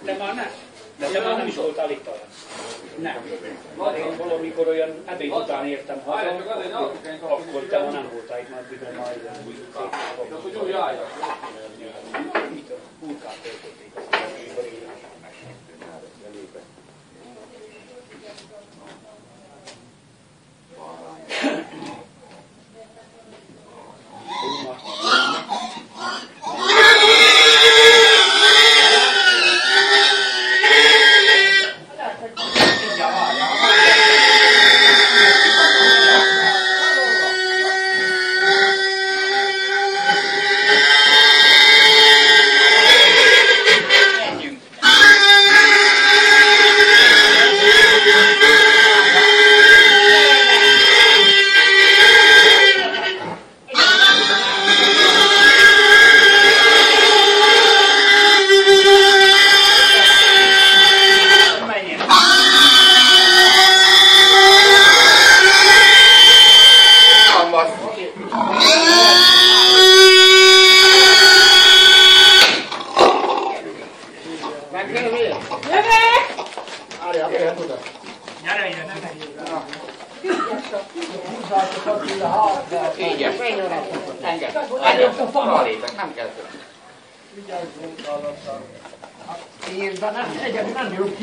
Te már nem. De te már nem is voltál itt talán. Nem. Én valamikor olyan ebéd után értem haza, akkor te már nem voltál itt, mert bizony már ilyen új Urkát töltötték az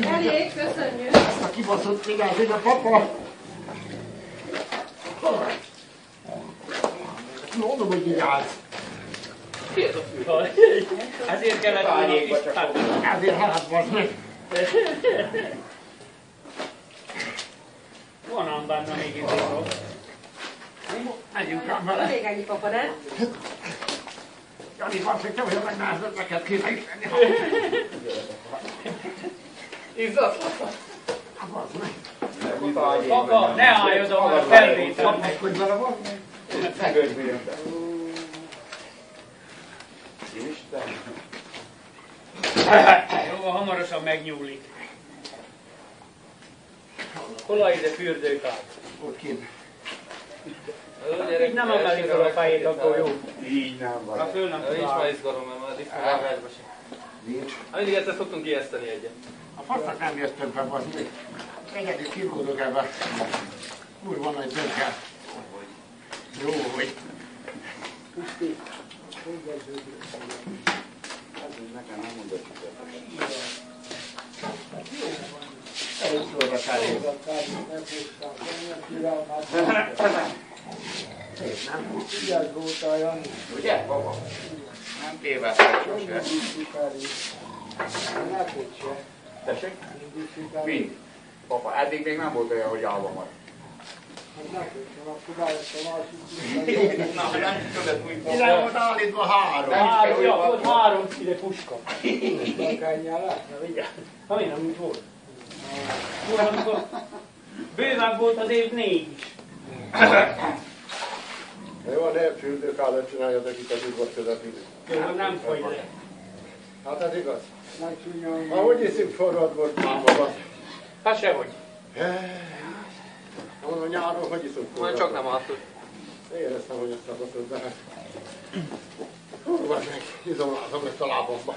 Elég, köszönjük! Ezt a kibaszott vigyázni a papa! Mondom, hogy vigyázz! Ezért kellett volna a kis tárgyat. Ezért hátbasz meg! Van ám benne még indító. Megyünk rám vele! Elég ennyi papa, nem? Jani, van, hogy te olyan megnázod, neked kéne is lenni! Izzad? Hátbasz meg! Papa, ne állj oda, már felvétel. Hogy vele van? Megőzüljön be. Isten. Jó, hamarosan megnyúlik. Hol a ide fürdőkád? Ott kint. Így nem emeli fel a fejét, akkor jó. Így nem vagy. Ha föl nem Nincs tudál. már izgalom, mert már itt a vágásba sem. Nincs. Mindig egyszer szoktunk ijeszteni egyet. A fasznak nem jöttünk be, bazd meg. Egyedül kirúgódok ebbe. Kurva nagy döggel. Jó, hogy. Nekem nem mondod, Elég elég. Nem? Ügyes voltál, Jani. ugye, baba? Nem tévedtek sose. Mindig sikerül. Neked se. Tessék? Mindig sikerül. Mind. Papa, eddig még nem volt olyan, hogy állva majd. Hát neked sem, akkor bejött a másik. Na, nem tudod, úgy Mire volt állítva három? Három, ja, volt három ide puska. Nekennyel le? Na vigyázz. Ha én nem úgy volt. Volt, amikor bőven volt az év 4 is. Jó, a népfürdőkádat csináljatok itt az udvar közepén. Jó, nem fogy le. Hát ez igaz. Megcsinálom. Ahogy iszünk forrad volt mámokat. Hát sehogy. Mondom, nyáron hogy iszunk forrad? Majd csak nem adtuk. Éreztem, hogy ezt adott, de hát... Kurva meg, izomlázom lett a lábomba.